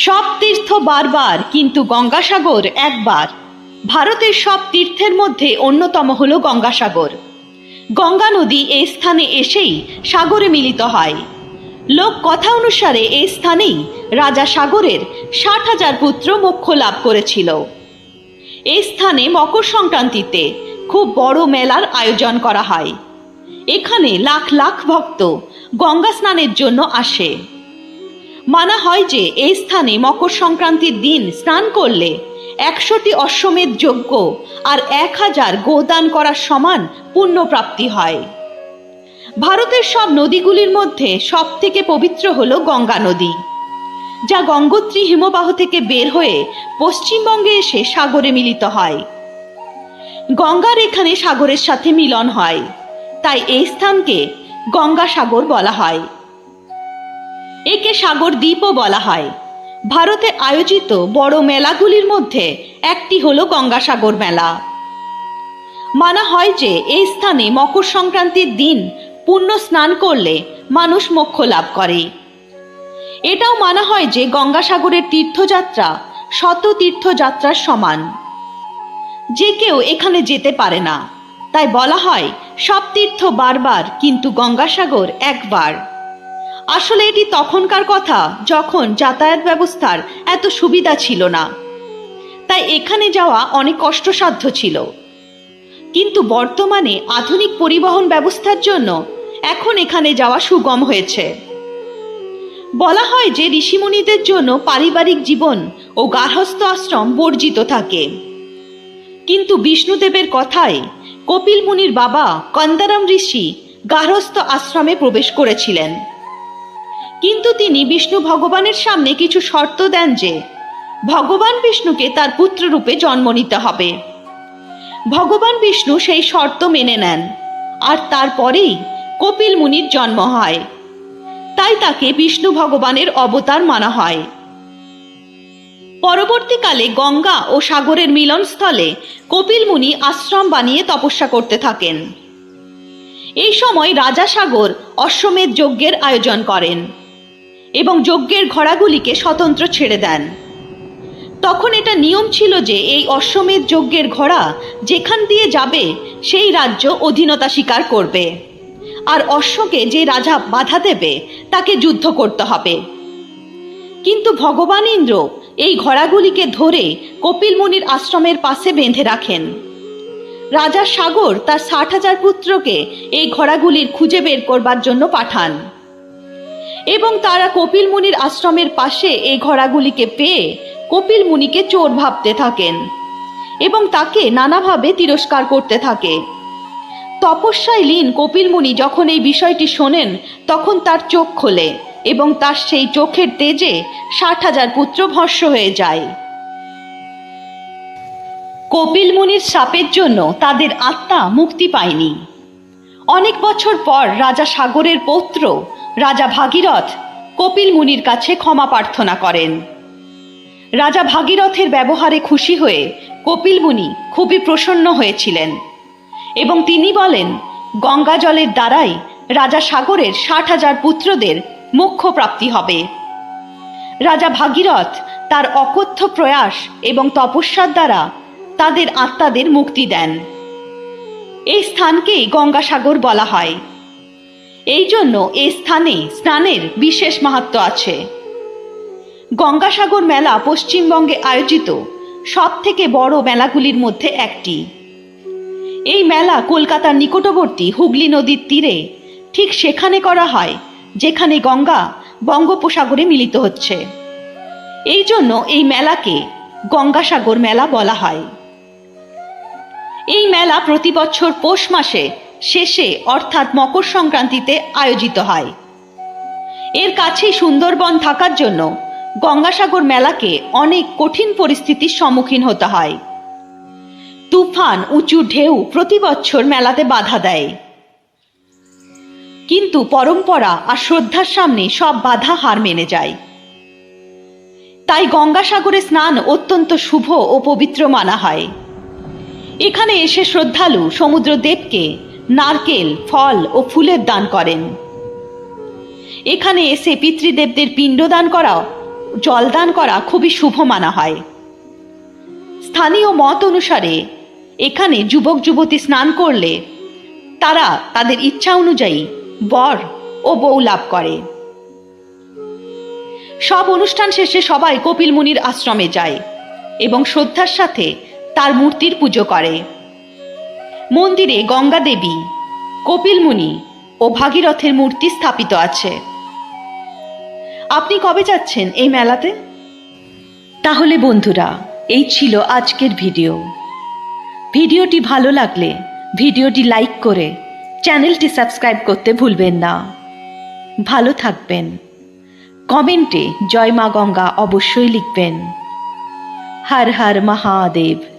সব তীর্থ বারবার, কিন্তু গঙ্গাসাগর একবার। ভারতের সব তীর্থের মধ্যে অন্যতম হল গঙ্গাসাগর। গঙ্গা নদী এই স্থানে এসেই সাগরে মিলিত হয়। লোক কথা অনুসারে এই স্থানেই রাজা সাগরের ৬০,০০০ পুত্র মোক্ষ লাভ করেছিল। এই স্থানে মকর সংক্রান্তিতে খুব বড় মেলার আয়োজন করা হয়। এখানে লাখ লাখ ভক্ত গঙ্গা স্নানের জন্য আসে। মানা হয় যে এই স্থানে মকর সংক্রান্তির দিন স্নান করলে ১০০টি অশ্বমেধ যজ্ঞ আর ১,০০০ গোদান করার সমান পুণ্য প্রাপ্তি হয়। ভারতের সব নদীগুলির মধ্যে সব থেকে পবিত্র হল গঙ্গা নদী, যা গঙ্গোত্রী হিমবাহ থেকে বের হয়ে পশ্চিমবঙ্গে এসে সাগরে মিলিত হয়। গঙ্গার এখানে সাগরের সাথে মিলন হয়, তাই এই স্থানকে গঙ্গাসাগর বলা হয়। একে সাগর দ্বীপও বলা হয়। ভারতে আয়োজিত বড় মেলাগুলির মধ্যে একটি হল গঙ্গাসাগর মেলা। মানা হয় যে এই স্থানে মকর সংক্রান্তির দিন পুণ্য স্নান করলে মানুষ মোক্ষ লাভ করে। এটাও মানা হয় যে গঙ্গাসাগরের তীর্থযাত্রা শত তীর্থযাত্রার সমান। যে কেউ এখানে যেতে পারে না, তাই বলা হয় সব তীর্থ বারবার, কিন্তু গঙ্গাসাগর একবার। আসলে এটি তখনকার কথা যখন যাতায়াত ব্যবস্থার এত সুবিধা ছিল না, তাই এখানে যাওয়া অনেক কষ্টসাধ্য ছিল। কিন্তু বর্তমানে আধুনিক পরিবহন ব্যবস্থার জন্য এখন এখানে যাওয়া সুগম হয়েছে। বলা হয় যে ঋষিমুনিদের জন্য পারিবারিক জীবন ও গার্হস্থ্য আশ্রম বর্জিত থাকে। কিন্তু বিষ্ণুদেবের কথায় কপিল মুনির বাবা কন্দারাম ঋষি গার্হস্থ্য আশ্রমে প্রবেশ করেছিলেন। কিন্তু তিনি বিষ্ণু ভগবানের সামনে কিছু শর্ত দেন যে ভগবান বিষ্ণুকে তার পুত্ররূপে জন্ম নিতে হবে। ভগবান বিষ্ণু সেই শর্ত মেনে নেন, আর তারপরেই কপিল মুনির জন্ম হয়। তাই তাকে বিষ্ণু ভগবানের অবতার মানা হয়। পরবর্তীকালে গঙ্গা ও সাগরের মিলনস্থলে কপিল মুনি আশ্রম বানিয়ে তপস্যা করতে থাকেন। এই সময় রাজা সাগর অশ্বমেধ যজ্ঞের আয়োজন করেন এবং যজ্ঞের ঘোড়াগুলিকে স্বতন্ত্র ছেড়ে দেন। তখন এটা নিয়ম ছিল যে এই অশ্বমেধ যজ্ঞের ঘোড়া যেখান দিয়ে যাবে সেই রাজ্য অধীনতা স্বীকার করবে, আর অশ্বকে যে রাজা বাধা দেবে তাকে যুদ্ধ করতে হবে। কিন্তু ভগবান ইন্দ্র এই ঘোড়াগুলিকে ধরে কপিল মুনির আশ্রমের পাশে বেঁধে রাখেন। রাজা সাগর তার ৬০,০০০ পুত্রকে এই ঘোড়াগুলির খুঁজে বের করবার জন্য পাঠান এবং তারা কপিল মুনির আশ্রমের পাশে এই ঘোড়াগুলিকে পেয়ে কপিল মুনিকে চোর ভাবতে থাকেন এবং তাকে নানাভাবে তিরস্কার করতে থাকে। তপস্যায় লীন কপিল মুনি যখন এই বিষয়টি শোনেন, তখন তার চোখ খোলে এবং তার সেই চোখের তেজে ৬০,০০০ পুত্র ভস্ম হয়ে যায়। কপিল মুনির শাপের জন্য তাদের আত্মা মুক্তি পায়নি। অনেক বছর পর রাজা সাগরের পৌত্র রাজা ভাগীরথ কপিল মুনির কাছে ক্ষমা প্রার্থনা করেন। রাজা ভাগীরথের ব্যবহারে খুশি হয়ে কপিল মুনি খুবই প্রসন্ন হয়েছিলেন এবং তিনি বলেন গঙ্গা জলের দ্বারাই রাজা সাগরের ৬০,০০০ পুত্রদের মোক্ষ প্রাপ্তি হবে। রাজা ভাগীরথ তার অকথ্য প্রয়াস এবং তপস্যার দ্বারা তাদের আত্মাদের মুক্তি দেন। এই স্থানকেই গঙ্গাসাগর বলা হয়। এই জন্য এই স্থানে স্নানের বিশেষ মাহাত্ম্য আছে। গঙ্গাসাগর মেলা পশ্চিমবঙ্গে আয়োজিত সব থেকে বড় মেলাগুলির মধ্যে একটি। এই মেলা কলকাতার নিকটবর্তী হুগলি নদীর তীরে ঠিক সেখানে করা হয় যেখানে গঙ্গা বঙ্গোপসাগরে মিলিত হচ্ছে। এই জন্য এই মেলাকে গঙ্গাসাগর মেলা বলা হয়। এই মেলা প্রতি বছর পৌষ মাসে শেষে অর্থাৎ মকর সংক্রান্তিতে আয়োজিত হয়। এর কাছেই সুন্দরবন থাকার জন্য গঙ্গাসাগর মেলাকে অনেক কঠিন পরিস্থিতির সম্মুখীন হতে হয়। তুফান, উঁচু ঢেউ প্রতি বছর মেলাতে বাধা দেয়, কিন্তু পরম্পরা আর শ্রদ্ধার সামনে সব বাধা হার মেনে যায়। তাই গঙ্গাসাগরে স্নান অত্যন্ত শুভ ও পবিত্র মানা হয়। এখানে এসে শ্রদ্ধালু সমুদ্রদেবকে নারকেল, ফল ও ফুলের দান করেন। এখানে এসে পিতৃদেবদের পিণ্ডদান করা জলদান করা খুবই শুভ মানা হয়। স্থানীয় মত অনুসারে এখানে যুবক যুবতী স্নান করলে তারা তাদের ইচ্ছা অনুযায়ী বর ও বউ লাভ করে। সব অনুষ্ঠান শেষে সবাই কপিল মুনির আশ্রমে যায় এবং শ্রদ্ধার সাথে তার মূর্তির পুজো করে। মন্দিরে গঙ্গা দেবী, কপিল মুনি ও ভাগীরথের মূর্তি স্থাপিত আছে। আপনি কবে যাচ্ছেন এই মেলাতে? তাহলে বন্ধুরা, এই ছিল আজকের ভিডিও। ভিডিওটি ভালো লাগলে ভিডিওটি লাইক করে চ্যানেলটি সাবস্ক্রাইব করতে ভুলবেন না। ভালো থাকবেন। কমেন্টে জয় মা গঙ্গা অবশ্যই লিখবেন। হর হর মহাদেব।